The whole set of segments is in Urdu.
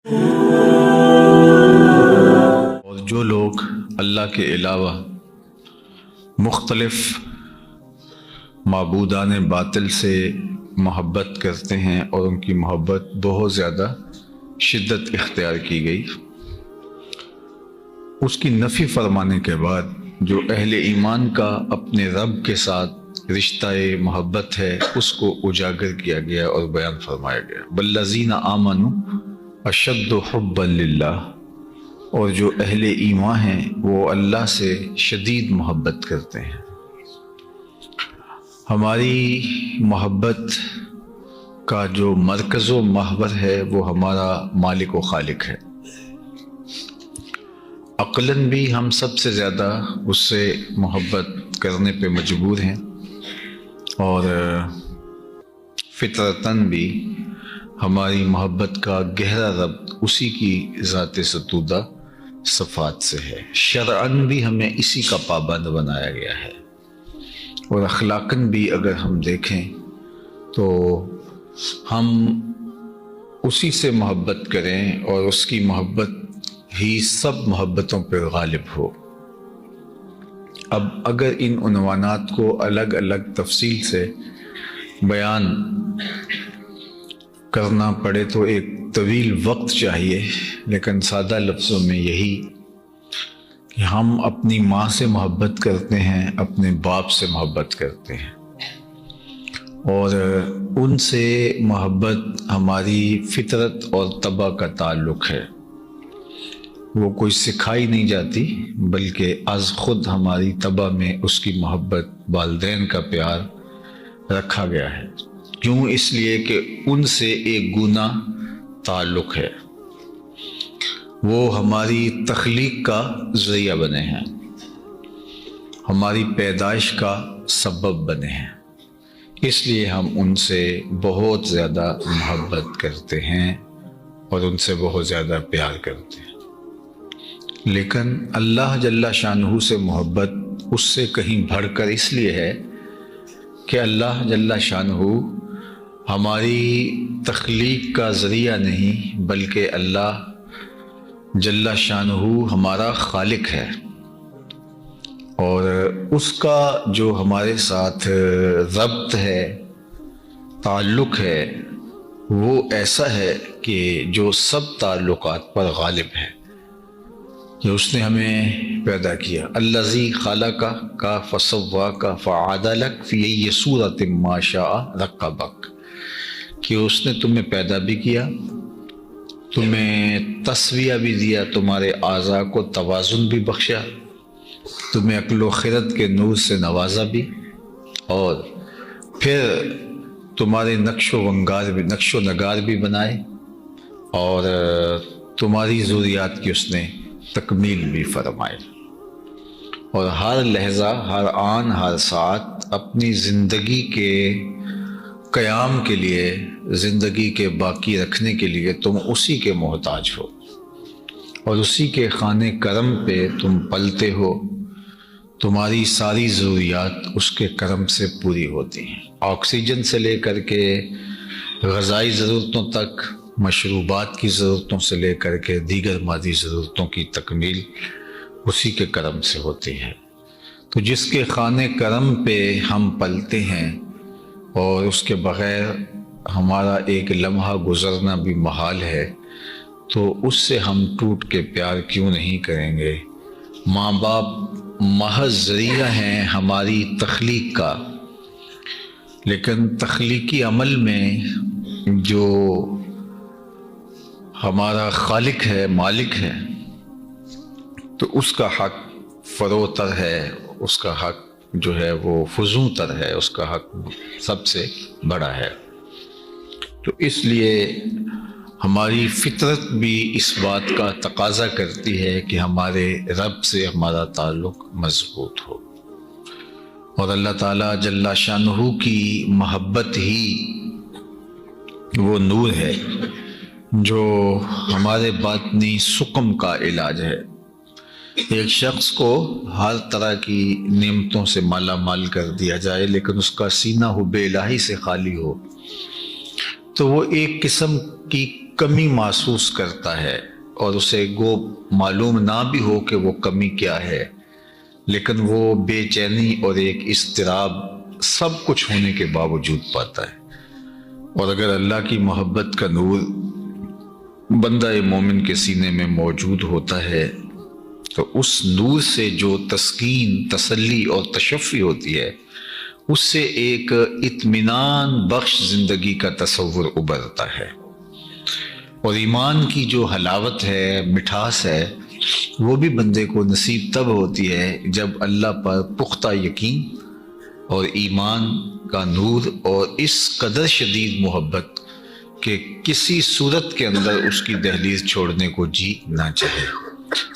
اور جو لوگ اللہ کے علاوہ مختلف معبودان باطل سے محبت کرتے ہیں اور ان کی محبت بہت زیادہ شدت اختیار کی گئی، اس کی نفی فرمانے کے بعد جو اہل ایمان کا اپنے رب کے ساتھ رشتہ محبت ہے اس کو اجاگر کیا گیا اور بیان فرمایا گیا۔ والذین آمنوا اشد حبا للہ، اور جو اہل ایمان ہیں وہ اللہ سے شدید محبت کرتے ہیں۔ ہماری محبت کا جو مرکز و محور ہے وہ ہمارا مالک و خالق ہے۔ عقلاً بھی ہم سب سے زیادہ اس سے محبت کرنے پہ مجبور ہیں، اور فطرتاً بھی ہماری محبت کا گہرا ربط اسی کی ذات ستودہ صفات سے ہے۔ شرعاً بھی ہمیں اسی کا پابند بنایا گیا ہے، اور اخلاقاً بھی اگر ہم دیکھیں تو ہم اسی سے محبت کریں اور اس کی محبت ہی سب محبتوں پہ غالب ہو۔ اب اگر ان عنوانات کو الگ الگ تفصیل سے بیان کرنا پڑے تو ایک طویل وقت چاہیے، لیکن سادہ لفظوں میں یہی کہ ہم اپنی ماں سے محبت کرتے ہیں، اپنے باپ سے محبت کرتے ہیں، اور ان سے محبت ہماری فطرت اور طبع کا تعلق ہے۔ وہ کوئی سکھائی نہیں جاتی، بلکہ از خود ہماری طبع میں اس کی محبت، والدین کا پیار رکھا گیا ہے۔ کیوں؟ اس لیے کہ ان سے ایک گنا تعلق ہے، وہ ہماری تخلیق کا ذریعہ بنے ہیں، ہماری پیدائش کا سبب بنے ہیں، اس لیے ہم ان سے بہت زیادہ محبت کرتے ہیں اور ان سے بہت زیادہ پیار کرتے ہیں۔ لیکن اللہ جل شانہ سے محبت اس سے کہیں بڑھ کر اس لیے ہے کہ اللہ جل شانہ ہماری تخلیق کا ذریعہ نہیں، بلکہ اللہ جل شانہ ہمارا خالق ہے، اور اس کا جو ہمارے ساتھ ربط ہے، تعلق ہے، وہ ایسا ہے کہ جو سب تعلقات پر غالب ہے، کہ اس نے ہمیں پیدا کیا۔ الذی خلقک فسواک فعدلک فی ای صورۃ ما شاء رکبک، کہ اس نے تمہیں پیدا بھی کیا، تمہیں تسویہ بھی دیا، تمہارے اعضاء کو توازن بھی بخشا، تمہیں عقل و خرد کے نور سے نوازا بھی، اور پھر تمہارے نقش و نگار بھی بنائے، اور تمہاری ضروریات کی اس نے تکمیل بھی فرمائے، اور ہر لحظہ، ہر آن، ہر ساعت اپنی زندگی کے قیام کے لیے، زندگی کے باقی رکھنے کے لیے تم اسی کے محتاج ہو، اور اسی کے خانے کرم پہ تم پلتے ہو۔ تمہاری ساری ضروریات اس کے کرم سے پوری ہوتی ہیں، آکسیجن سے لے کر کے غذائی ضرورتوں تک، مشروبات کی ضرورتوں سے لے کر کے دیگر مادی ضرورتوں کی تکمیل اسی کے کرم سے ہوتی ہے۔ تو جس کے خانے کرم پہ ہم پلتے ہیں اور اس کے بغیر ہمارا ایک لمحہ گزرنا بھی محال ہے، تو اس سے ہم ٹوٹ کے پیار کیوں نہیں کریں گے؟ ماں باپ محض ذریعہ ہیں ہماری تخلیق کا، لیکن تخلیقی عمل میں جو ہمارا خالق ہے، مالک ہے، تو اس کا حق فروتر ہے، اس کا حق جو ہے وہ فزوں تر ہے، اس کا حق سب سے بڑا ہے۔ تو اس لیے ہماری فطرت بھی اس بات کا تقاضا کرتی ہے کہ ہمارے رب سے ہمارا تعلق مضبوط ہو، اور اللہ تعالیٰ جل شانہ کی محبت ہی وہ نور ہے جو ہمارے باطنی سقم کا علاج ہے۔ ایک شخص کو ہر طرح کی نعمتوں سے مالا مال کر دیا جائے، لیکن اس کا سینہ حب الہی سے خالی ہو، تو وہ ایک قسم کی کمی محسوس کرتا ہے اور اسے گو معلوم نہ بھی ہو کہ وہ کمی کیا ہے، لیکن وہ بے چینی اور ایک اضطراب سب کچھ ہونے کے باوجود پاتا ہے۔ اور اگر اللہ کی محبت کا نور بندہ مومن کے سینے میں موجود ہوتا ہے تو اس نور سے جو تسکین، تسلی اور تشفی ہوتی ہے، اس سے ایک اطمینان بخش زندگی کا تصور ابھرتا ہے۔ اور ایمان کی جو حلاوت ہے، مٹھاس ہے، وہ بھی بندے کو نصیب تب ہوتی ہے جب اللہ پر پختہ یقین اور ایمان کا نور اور اس قدر شدید محبت کہ کسی صورت کے اندر اس کی دہلیز چھوڑنے کو جی نہ چاہے۔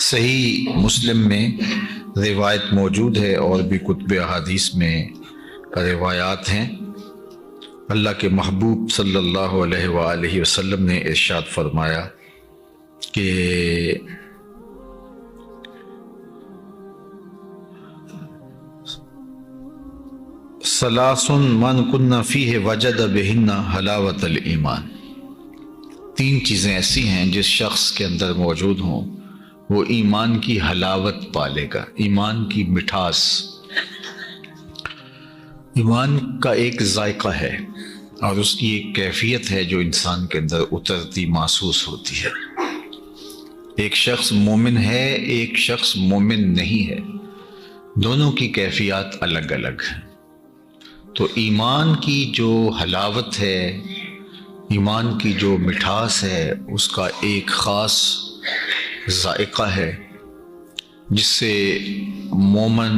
صحیح مسلم میں روایت موجود ہے اور بھی کتب احادیث میں روایات ہیں۔ اللہ کے محبوب صلی اللہ علیہ وآلہ وسلم نے ارشاد فرمایا کہ ثلاث من کن فیہ وجد بہن حلاوت الایمان۔ تین چیزیں ایسی ہیں جس شخص کے اندر موجود ہوں وہ ایمان کی حلاوت پالے گا، ایمان کی مٹھاس۔ ایمان کا ایک ذائقہ ہے اور اس کی ایک کیفیت ہے جو انسان کے اندر اترتی محسوس ہوتی ہے۔ ایک شخص مومن ہے، ایک شخص مومن نہیں ہے، دونوں کی کیفیات الگ الگ ہیں۔ تو ایمان کی جو حلاوت ہے، ایمان کی جو مٹھاس ہے، اس کا ایک خاص ذائقہ ہے جس سے مومن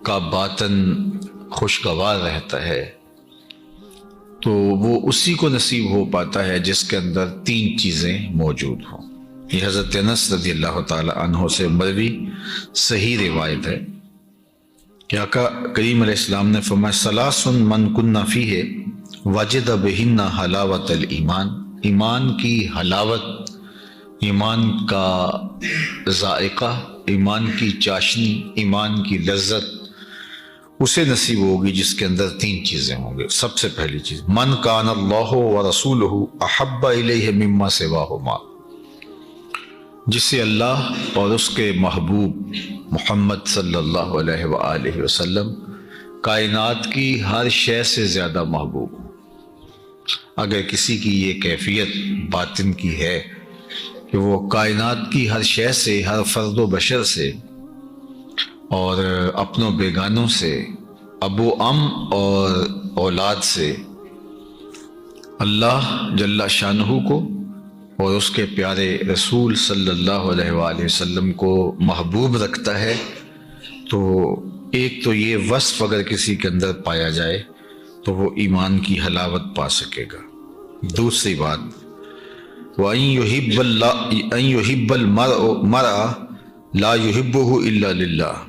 کا باطن خوشگوار رہتا ہے۔ تو وہ اسی کو نصیب ہو پاتا ہے جس کے اندر تین چیزیں موجود ہوں۔ یہ حضرت انس رضی اللہ تعالی عنہ سے مروی صحیح روایت ہے کہ آقا کریم علیہ السلام نے فرمایا ثلاث من کن فیہ وجد بہن حلاوت الایمان۔ ایمان کی حلاوت، ایمان کا ذائقہ، ایمان کی چاشنی، ایمان کی لذت اسے نصیب ہوگی جس کے اندر تین چیزیں ہوں گے۔ سب سے پہلی چیز من کان اللہ ورسولہ احب الیہ مما سواہما، جسے اللہ اور اس کے محبوب محمد صلی اللہ علیہ وآلہ وسلم کائنات کی ہر شے سے زیادہ محبوب۔ اگر کسی کی یہ کیفیت باطن کی ہے کہ وہ کائنات کی ہر شے سے، ہر فرد و بشر سے اور اپنوں بیگانوں سے، ابو ام اور اولاد سے اللہ جل شانہ کو اور اس کے پیارے رسول صلی اللہ علیہ وآلہ وسلم کو محبوب رکھتا ہے، تو ایک تو یہ وصف اگر کسی کے اندر پایا جائے تو وہ ایمان کی حلاوت پا سکے گا۔ دوسری بات وَأَن يُحِبَّ الْمَرْءَ لَا يُحِبُّهُ إِلَّا لِلَّهِ،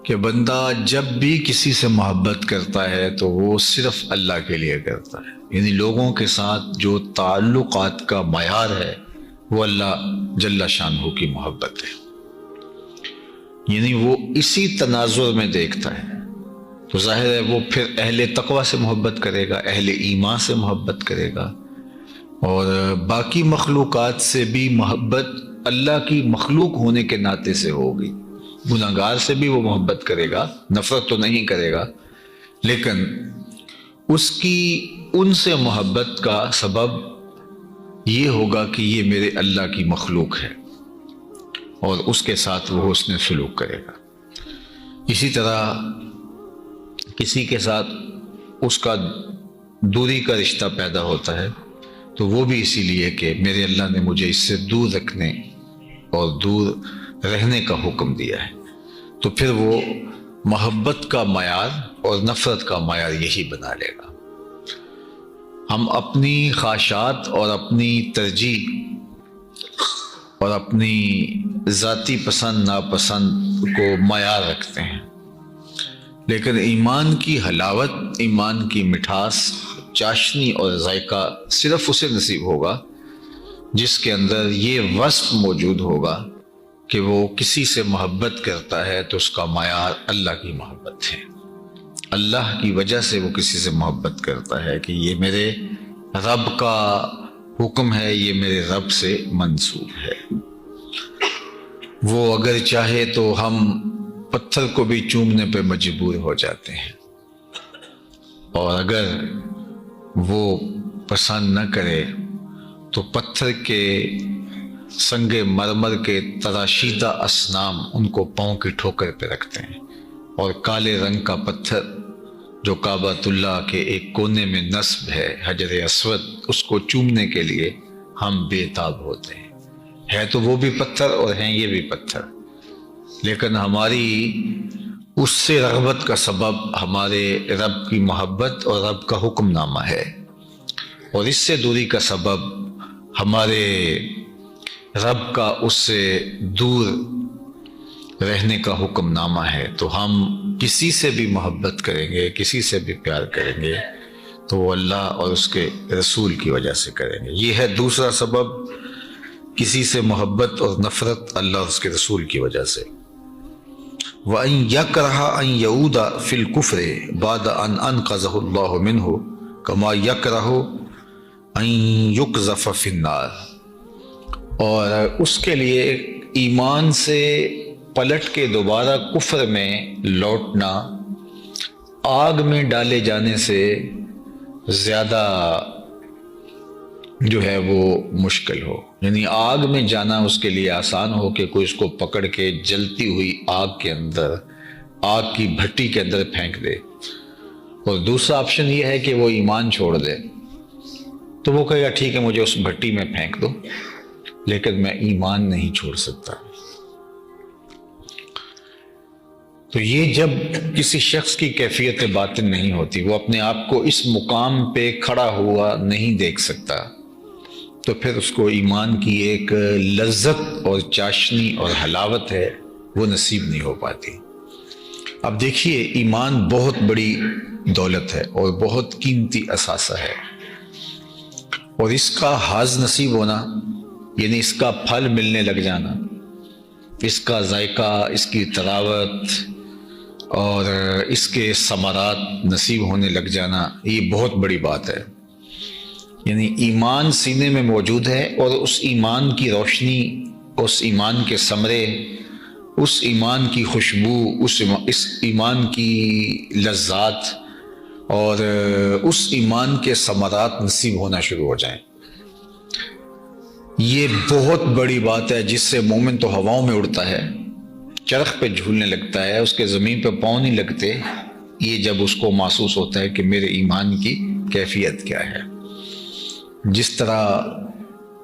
کہ بندہ جب بھی کسی سے محبت کرتا ہے تو وہ صرف اللہ کے لیے کرتا ہے۔ یعنی لوگوں کے ساتھ جو تعلقات کا معیار ہے وہ اللہ جل شانہ کی محبت ہے، یعنی وہ اسی تناظر میں دیکھتا ہے۔ تو ظاہر ہے وہ پھر اہل تقوی سے محبت کرے گا، اہل ایمان سے محبت کرے گا، اور باقی مخلوقات سے بھی محبت اللہ کی مخلوق ہونے کے ناطے سے ہوگی۔ گناہگار سے بھی وہ محبت کرے گا، نفرت تو نہیں کرے گا، لیکن اس کی ان سے محبت کا سبب یہ ہوگا کہ یہ میرے اللہ کی مخلوق ہے، اور اس کے ساتھ وہ حسن سلوک کرے گا۔ اسی طرح کسی کے ساتھ اس کا دوری کا رشتہ پیدا ہوتا ہے تو وہ بھی اسی لیے کہ میرے اللہ نے مجھے اس سے دور رکھنے اور دور رہنے کا حکم دیا ہے، تو پھر وہ محبت کا معیار اور نفرت کا معیار یہی بنا لے گا۔ ہم اپنی خواہشات اور اپنی ترجیح اور اپنی ذاتی پسند ناپسند کو معیار رکھتے ہیں، لیکن ایمان کی حلاوت، ایمان کی مٹھاس، چاشنی اور ذائقہ صرف اسے نصیب ہوگا جس کے اندر یہ وصف موجود ہوگا کہ وہ کسی سے محبت کرتا ہے تو اس کا معیار اللہ کی محبت ہے، اللہ کی وجہ سے وہ کسی سے محبت کرتا ہے کہ یہ میرے رب کا حکم ہے یہ میرے رب سے منسوب ہے۔ وہ اگر چاہے تو ہم پتھر کو بھی چومنے پہ مجبور ہو جاتے ہیں، اور اگر وہ پسند نہ کرے تو پتھر کے سنگ مرمر کے تراشیدہ اصنام ان کو پاؤں کی ٹھوکر پہ رکھتے ہیں، اور کالے رنگ کا پتھر جو کعبۃ اللہ کے ایک کونے میں نصب ہے، حجر اسود، اس کو چومنے کے لیے ہم بے تاب ہوتے ہیں۔ ہے تو وہ بھی پتھر اور ہیں یہ بھی پتھر، لیکن ہماری اس سے رغبت کا سبب ہمارے رب کی محبت اور رب کا حکم نامہ ہے، اور اس سے دوری کا سبب ہمارے رب کا اس سے دور رہنے کا حکم نامہ ہے۔ تو ہم کسی سے بھی محبت کریں گے، کسی سے بھی پیار کریں گے تو وہ اللہ اور اس کے رسول کی وجہ سے کریں گے۔ یہ ہے دوسرا سبب، کسی سے محبت اور نفرت اللہ اور اس کے رسول کی وجہ سے۔ وَأَن يَكْرَهَ أَن يَعُودَ فِي الْكُفْرِ بَعْدَ أَنْ أَنْقَذَهُ اللَّهُ مِنْهُ كَمَا يَكْرَهُ أَن يُقْذَفَ فِي النَّارِ، اور اس کے لیے ایمان سے پلٹ کے دوبارہ کفر میں لوٹنا آگ میں ڈالے جانے سے زیادہ جو ہے وہ مشکل ہو، یعنی آگ میں جانا اس کے لیے آسان ہو کہ کوئی اس کو پکڑ کے جلتی ہوئی آگ کے اندر، آگ کی بھٹی کے اندر پھینک دے، اور دوسرا آپشن یہ ہے کہ وہ ایمان چھوڑ دے، تو وہ کہے گا ٹھیک ہے مجھے اس بھٹی میں پھینک دو لیکن میں ایمان نہیں چھوڑ سکتا۔ تو یہ جب کسی شخص کی کیفیت باطن نہیں ہوتی، وہ اپنے آپ کو اس مقام پہ کھڑا ہوا نہیں دیکھ سکتا، تو پھر اس کو ایمان کی ایک لذت اور چاشنی اور حلاوت ہے وہ نصیب نہیں ہو پاتی۔ اب دیکھیے، ایمان بہت بڑی دولت ہے اور بہت قیمتی اثاثہ ہے، اور اس کا حاز نصیب ہونا، یعنی اس کا پھل ملنے لگ جانا، اس کا ذائقہ، اس کی تراوت اور اس کے ثمرات نصیب ہونے لگ جانا، یہ بہت بڑی بات ہے۔ یعنی ایمان سینے میں موجود ہے، اور اس ایمان کی روشنی، اس ایمان کے ثمرے، اس ایمان کی خوشبو، اس ایمان کی لذات اور اس ایمان کے ثمرات نصیب ہونا شروع ہو جائیں، یہ بہت بڑی بات ہے، جس سے مومن تو ہواؤں میں اڑتا ہے، چرخ پہ جھولنے لگتا ہے، اس کے زمین پہ پاؤں نہیں لگتے، یہ جب اس کو محسوس ہوتا ہے کہ میرے ایمان کی کیفیت کیا ہے۔ جس طرح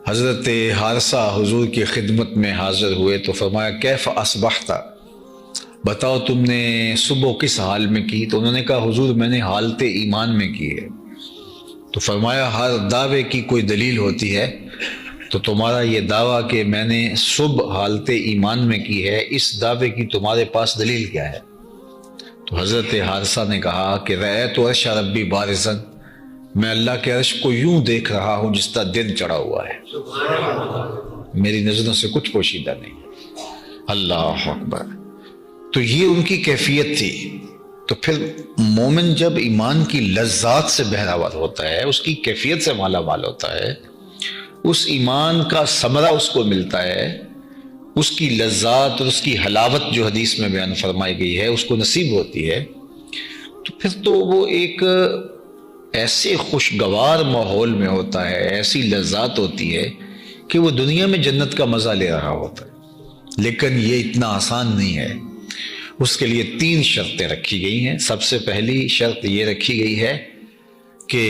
حضرت حارثہ حضور کی خدمت میں حاضر ہوئے تو فرمایا کیف اصبحت، بتاؤ تم نے صبح کس حال میں کی؟ تو انہوں نے کہا حضور میں نے حالت ایمان میں کی ہے۔ تو فرمایا ہر دعوے کی کوئی دلیل ہوتی ہے، تو تمہارا یہ دعویٰ کہ میں نے صبح حالت ایمان میں کی ہے، اس دعوے کی تمہارے پاس دلیل کیا ہے؟ تو حضرت حارثہ نے کہا کہ رأیت عرش ربی بارزاً، میں اللہ کے عرش کو یوں دیکھ رہا ہوں جس طرح دن چڑھا ہوا ہے، میری نظروں سے کچھ پوشیدہ نہیں۔ اللہ اکبر۔ تو یہ ان کی کیفیت تھی۔ تو پھر مومن جب ایمان کی لذات سے بہراور ہوتا ہے، اس کی کیفیت سے مالا مال ہوتا ہے، اس ایمان کا ثمرہ اس کو ملتا ہے، اس کی لذات اور اس کی حلاوت جو حدیث میں بیان فرمائی گئی ہے اس کو نصیب ہوتی ہے، تو پھر تو وہ ایک ایسے خوشگوار ماحول میں ہوتا ہے، ایسی لذات ہوتی ہے کہ وہ دنیا میں جنت کا مزہ لے رہا ہوتا ہے۔ لیکن یہ اتنا آسان نہیں ہے، اس کے لیے 3 شرطیں رکھی گئی ہیں۔ سب سے پہلی شرط یہ رکھی گئی ہے کہ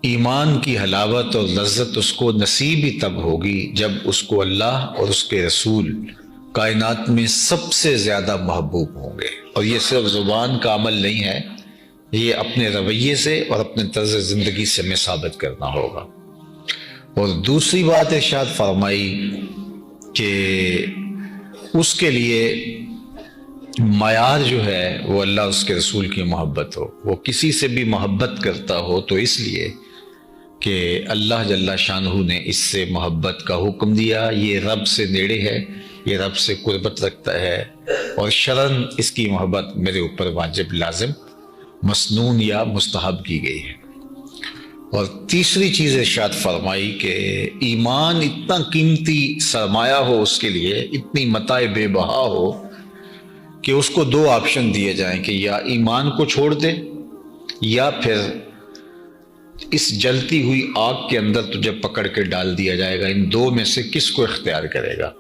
ایمان کی حلاوت اور لذت اس کو نصیب ہی تب ہوگی جب اس کو اللہ اور اس کے رسول کائنات میں سب سے زیادہ محبوب ہوں گے۔ اور یہ صرف زبان کا عمل نہیں ہے، یہ اپنے رویے سے اور اپنے طرز زندگی سے میں ثابت کرنا ہوگا۔ اور دوسری بات ارشاد فرمائی کہ اس کے لیے معیار جو ہے وہ اللہ اس کے رسول کی محبت ہو، وہ کسی سے بھی محبت کرتا ہو تو اس لیے کہ اللہ جل شانہ نے اس سے محبت کا حکم دیا، یہ رب سے نیڑے ہے، یہ رب سے قربت رکھتا ہے، اور شرعاً اس کی محبت میرے اوپر واجب، لازم، مسنون یا مستحب کی گئی ہے۔ اور تیسری چیز ارشاد فرمائی کہ ایمان اتنا قیمتی سرمایہ ہو اس کے لیے، اتنی متاع بے بہا ہو کہ اس کو دو آپشن دیے جائیں کہ یا ایمان کو چھوڑ دے یا پھر اس جلتی ہوئی آگ کے اندر تجھے پکڑ کے ڈال دیا جائے گا، ان دو میں سے کس کو اختیار کرے گا؟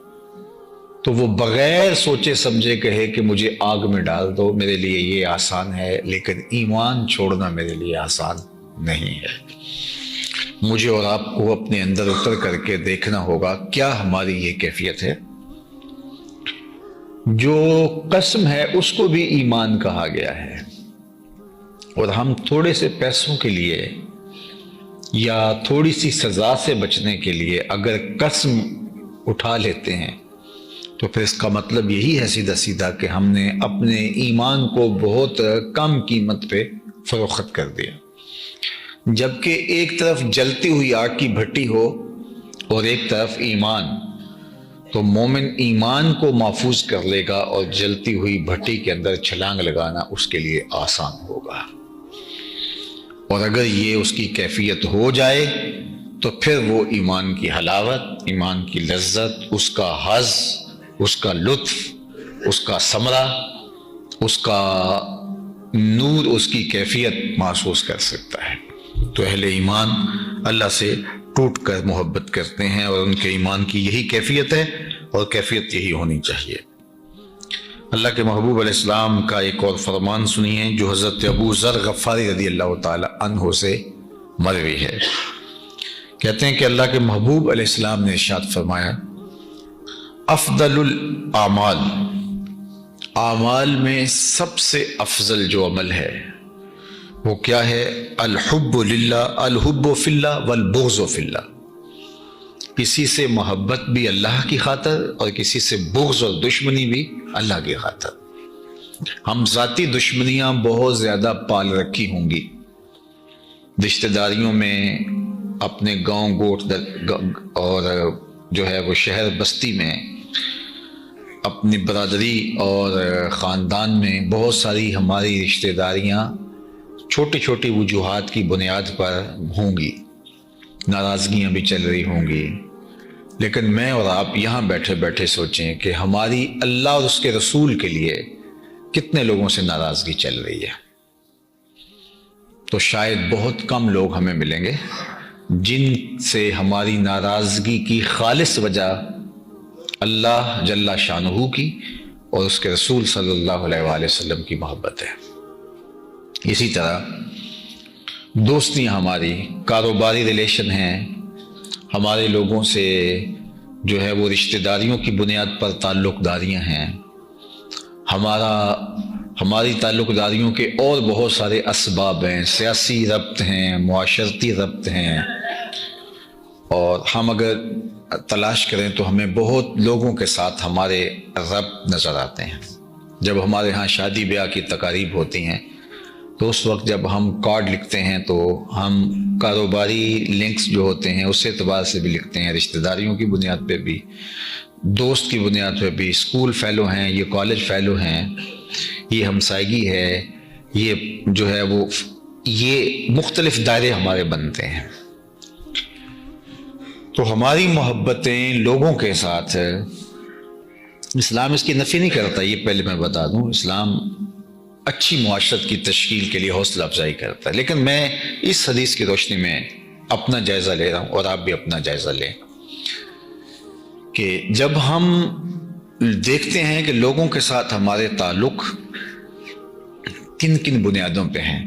تو وہ بغیر سوچے سمجھے کہے کہ مجھے آگ میں ڈال دو، میرے لیے یہ آسان ہے، لیکن ایمان چھوڑنا میرے لیے آسان نہیں ہے۔ مجھے اور آپ کو اپنے اندر اتر کر کے دیکھنا ہوگا کیا ہماری یہ کیفیت ہے۔ جو قسم ہے اس کو بھی ایمان کہا گیا ہے، اور ہم تھوڑے سے پیسوں کے لیے یا تھوڑی سی سزا سے بچنے کے لیے اگر قسم اٹھا لیتے ہیں تو پھر اس کا مطلب یہی ہے سیدھا سیدھا کہ ہم نے اپنے ایمان کو بہت کم قیمت پہ فروخت کر دیا۔ جبکہ ایک طرف جلتی ہوئی آگ کی بھٹی ہو اور ایک طرف ایمان، تو مومن ایمان کو محفوظ کر لے گا اور جلتی ہوئی بھٹی کے اندر چھلانگ لگانا اس کے لیے آسان ہوگا۔ اور اگر یہ اس کی کیفیت ہو جائے تو پھر وہ ایمان کی حلاوت، ایمان کی لذت، اس کا حظ، اس کا لطف، اس کا ثمرہ، اس کا نور، اس کی کیفیت محسوس کر سکتا ہے۔ تو اہل ایمان اللہ سے ٹوٹ کر محبت کرتے ہیں، اور ان کے ایمان کی یہی کیفیت ہے اور کیفیت یہی ہونی چاہیے۔ اللہ کے محبوب علیہ السلام کا ایک اور فرمان سنیے جو حضرت ابو ذر غفاری رضی اللہ تعالی عنہ سے مروی ہے۔ کہتے ہیں کہ اللہ کے محبوب علیہ السلام نے ارشاد فرمایا، افضل الاعمال، اعمال میں سب سے افضل جو عمل ہے وہ کیا ہے؟ الحب للہ، الحب فی اللہ والبغض فی اللہ، کسی سے محبت بھی اللہ کی خاطر اور کسی سے بغض اور دشمنی بھی اللہ کی خاطر۔ ہم ذاتی دشمنیاں بہت زیادہ پال رکھی ہوں گی، رشتہ داریوں میں، اپنے گاؤں گوٹ اور جو ہے وہ شہر بستی میں، اپنی برادری اور خاندان میں بہت ساری ہماری رشتہ داریاں چھوٹی چھوٹی وجوہات کی بنیاد پر ہوں گی، ناراضگیاں بھی چل رہی ہوں گی، لیکن میں اور آپ یہاں بیٹھے بیٹھے سوچیں کہ ہماری اللہ اور اس کے رسول کے لیے کتنے لوگوں سے ناراضگی چل رہی ہے۔ تو شاید بہت کم لوگ ہمیں ملیں گے جن سے ہماری ناراضگی کی خالص وجہ اللہ جل شانہ کی اور اس کے رسول صلی اللہ علیہ وآلہ وسلم کی محبت ہے۔ اسی طرح دوستیاں، ہماری کاروباری ریلیشن ہیں، ہمارے لوگوں سے جو ہے وہ رشتہ داریوں کی بنیاد پر تعلق داریاں ہیں، ہماری تعلق داریوں کے اور بہت سارے اسباب ہیں، سیاسی ربط ہیں، معاشرتی ربط ہیں، اور ہم اگر تلاش کریں تو ہمیں بہت لوگوں کے ساتھ ہمارے ربط نظر آتے ہیں۔ جب ہمارے ہاں شادی بیاہ کی تقاریب ہوتی ہیں تو اس وقت جب ہم کارڈ لکھتے ہیں تو ہم کاروباری لنکس جو ہوتے ہیں اس اعتبار سے بھی لکھتے ہیں، رشتہ داریوں کی بنیاد پہ بھی، دوست کی بنیاد پہ بھی، اسکول فیلو ہیں، یہ کالج فیلو ہیں، یہ ہمسائیگی ہے، یہ جو ہے وہ یہ مختلف دائرے ہمارے بنتے ہیں۔ تو ہماری محبتیں لوگوں کے ساتھ، اسلام اس کی نفی نہیں کرتا، یہ پہلے میں بتا دوں، اسلام اچھی معاشرت کی تشکیل کے لیے حوصلہ افزائی کرتا ہے، لیکن میں اس حدیث کی روشنی میں اپنا جائزہ لے رہا ہوں اور آپ بھی اپنا جائزہ لیں کہ جب ہم دیکھتے ہیں کہ لوگوں کے ساتھ ہمارے تعلق کن کن بنیادوں پہ ہیں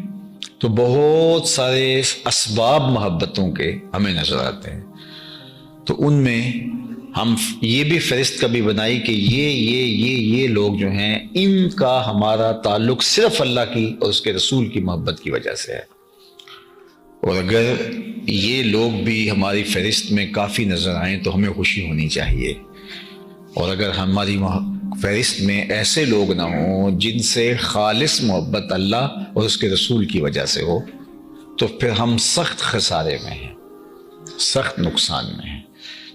تو بہت سارے اسباب محبتوں کے ہمیں نظر آتے ہیں۔ تو ان میں ہم یہ بھی فہرست کبھی بنائی کہ یہ لوگ جو ہیں ان کا ہمارا تعلق صرف اللہ کی اور اس کے رسول کی محبت کی وجہ سے ہے، اور اگر یہ لوگ بھی ہماری فہرست میں کافی نظر آئیں تو ہمیں خوشی ہونی چاہیے، اور اگر ہماری فہرست میں ایسے لوگ نہ ہوں جن سے خالص محبت اللہ اور اس کے رسول کی وجہ سے ہو تو پھر ہم سخت خسارے میں ہیں، سخت نقصان میں ہیں۔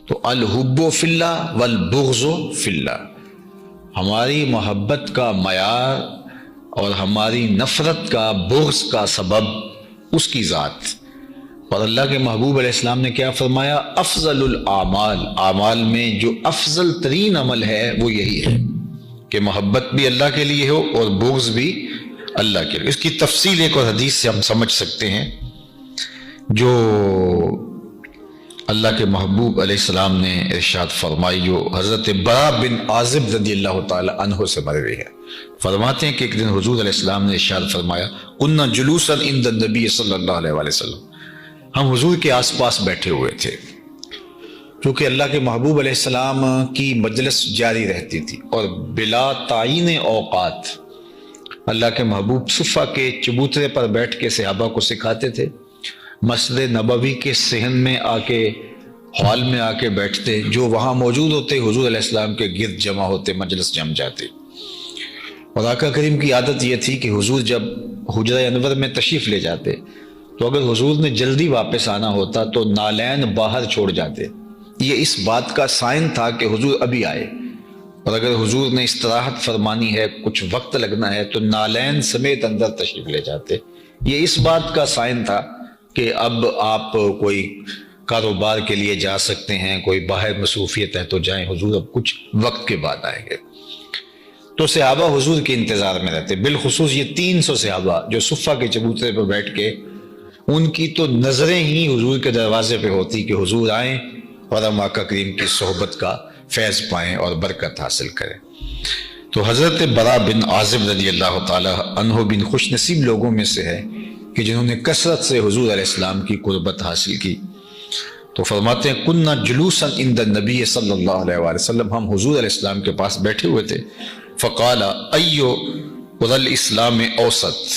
تو الحب فی اللہ والبغض فی اللہ، ہماری محبت کا معیار اور ہماری نفرت کا، بغض کا سبب اس کی ذات، اور اللہ کے محبوب علیہ السلام نے کیا فرمایا؟ افضل الاعمال، اعمال میں جو افضل ترین عمل ہے وہ یہی ہے کہ محبت بھی اللہ کے لیے ہو اور بغض بھی اللہ کے لیے۔ اس کی تفصیل ایک اور حدیث سے ہم سمجھ سکتے ہیں جو اللہ کے محبوب علیہ السلام نے ارشاد فرمائی، جو حضرت برا بن عازب رضی اللہ تعالی عنہ سے مروی ہے۔ فرماتے ہیں کہ ایک دن حضور علیہ السلام نے ارشاد فرمایا، کنا جلوسا عند النبی صلی اللہ علیہ وسلم، ہم حضور کے آس پاس بیٹھے ہوئے تھے، کیونکہ اللہ کے محبوب علیہ السلام کی مجلس جاری رہتی تھی اور بلا تعین اوقات اللہ کے محبوب صفہ کے چبوترے پر بیٹھ کے صحابہ کو سکھاتے تھے، مسجد نبوی کے صحن میں آ کے، ہال میں آ کے بیٹھتے، جو وہاں موجود ہوتے حضور علیہ السلام کے گرد جمع ہوتے، مجلس جم جاتے۔ اور آقا کریم کی عادت یہ تھی کہ حضور جب حجرہ انور میں تشریف لے جاتے تو اگر حضور نے جلدی واپس آنا ہوتا تو نالین باہر چھوڑ جاتے، یہ اس بات کا سائن تھا کہ حضور ابھی آئے، اور اگر حضور نے استراحت فرمانی ہے، کچھ وقت لگنا ہے، تو نالین سمیت اندر تشریف لے جاتے، یہ اس بات کا سائن تھا کہ اب آپ کوئی کاروبار کے لیے جا سکتے ہیں، کوئی باہر مصروفیت ہے تو جائیں، حضور اب کچھ وقت کے بعد آئیں گے۔ تو صحابہ حضور کے انتظار میں رہتے، بالخصوص یہ 300 صحابہ جو صفہ کے چبوترے پر بیٹھ کے، ان کی تو نظریں ہی حضور کے دروازے پہ ہوتی کہ حضور آئیں اور ہم آقا کریم کی صحبت کا فیض پائیں اور برکت حاصل کریں۔ تو حضرت برا بن عازب رضی اللہ تعالی عنہ بن خوش نصیب لوگوں میں سے ہے کہ جنہوں نے کثرت سے حضور علیہ السلام کی قربت حاصل کی۔ تو فرماتے ہیں کننا جلوسا عند النبی صلی اللہ علیہ وآلہ وسلم، ہم حضور علیہ السلام کے پاس بیٹھے ہوئے تھے۔ فقال ایو الاسلام اوسط،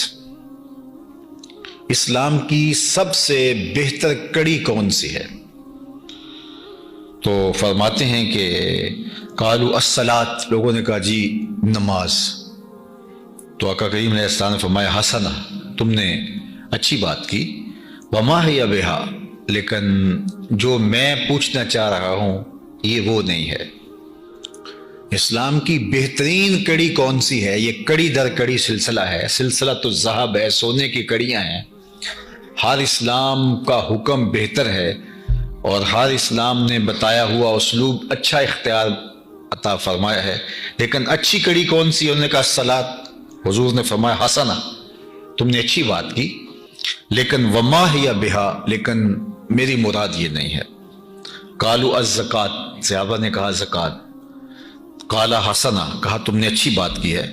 اسلام کی سب سے بہتر کڑی کون سی ہے؟ تو فرماتے ہیں کہ قالوا الصلاۃ، لوگوں نے کہا جی نماز۔ تو آقا کریم علیہ السلام نے فرمایا حسنہ، تم نے اچھی بات کی، وما ہی بہا، لیکن جو میں پوچھنا چاہ رہا ہوں یہ وہ نہیں ہے۔ اسلام کی بہترین کڑی کون سی ہے؟ یہ کڑی در کڑی سلسلہ ہے، سلسلہ تو الذہب ہے، سونے کی کڑیاں ہیں۔ ہر اسلام کا حکم بہتر ہے اور ہر اسلام نے بتایا ہوا اسلوب اچھا اختیار عطا فرمایا ہے، لیکن اچھی کڑی کون سی؟ انہوں نے کہا الصلاۃ، حضور نے فرمایا حسنہ، تم نے اچھی بات کی، لیکن وما ہی بہا، لیکن میری مراد یہ نہیں ہے۔ قالوا الزکوٰۃ، صحابہ نے کہا زکوٰۃ، قال حسنہ، کہا تم نے اچھی بات کی ہے،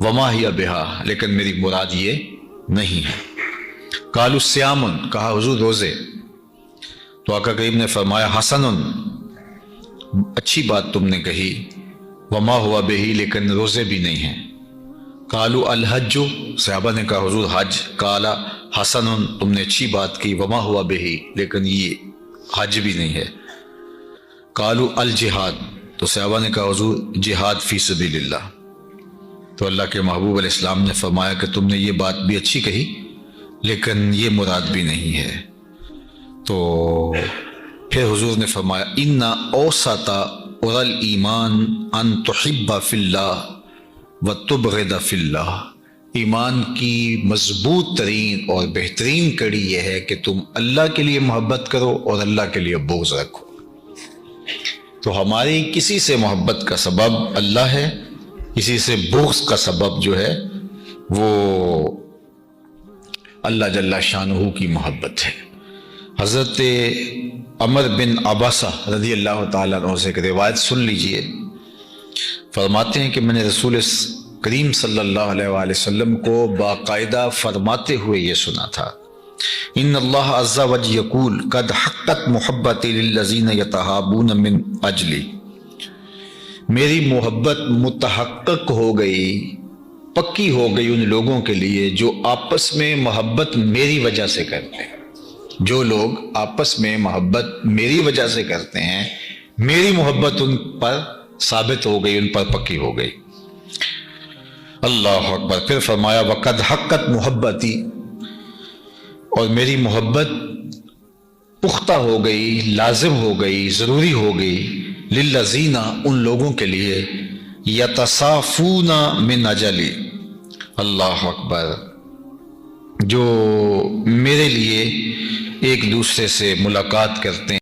وما ہی بہا، لیکن میری مراد یہ نہیں ہے۔ قالوا الصیام، کہا حضور روزے، تو آقا کریم نے فرمایا حسن، اچھی بات تم نے کہی، وما ہوا بہی، لیکن روزے بھی نہیں ہیں۔ قالوا الحج، صحابہ نے کہا حضور حج، قال حسن، تم نے اچھی بات کی، وما ہوا بہی، لیکن یہ حج بھی نہیں ہے۔ قالوا الجہاد، تو صحابہ نے کہا حضور جہاد فی سبیل اللہ۔ تو اللہ کے محبوب علیہ السلام نے فرمایا کہ تم نے یہ بات بھی اچھی کہی، لیکن یہ مراد بھی نہیں ہے۔ تو پھر حضور نے فرمایا ان اوسط الایمان ان تحب فی اللہ وتبغض فی اللہ، ایمان کی مضبوط ترین اور بہترین کڑی یہ ہے کہ تم اللہ کے لیے محبت کرو اور اللہ کے لیے بغض رکھو۔ تو ہماری کسی سے محبت کا سبب اللہ ہے، کسی سے بغض کا سبب جو ہے وہ اللہ جل شانہ کی محبت ہے۔ حضرت عمر بن عباسہ رضی اللہ تعالیٰ عنہ سے ایک روایت سن لیجئے، فرماتے ہیں کہ میں نے رسول کریم صلی اللہ علیہ وآلہ وسلم کو باقاعدہ فرماتے ہوئے یہ سنا تھا، ان اللہ عز وجل یقول قد حقت محبتی للذین یتحابون من اجلی، میری محبت متحقق ہو گئی، پکی ہو گئی ان لوگوں کے لیے جو آپس میں محبت میری وجہ سے کرتے ہیں۔ جو لوگ آپس میں محبت میری وجہ سے کرتے ہیں، میری محبت ان پر ثابت ہو گئی، ان پر پکی ہو گئی۔ اللہ اکبر۔ پھر فرمایا وقد حقت محبتی، اور میری محبت پختہ ہو گئی، لازم ہو گئی، ضروری ہو گئی، للذین، ان لوگوں کے لیے، یتصافون من اجلی، اللہ اکبر، جو میرے لیے ایک دوسرے سے ملاقات کرتے ہیں.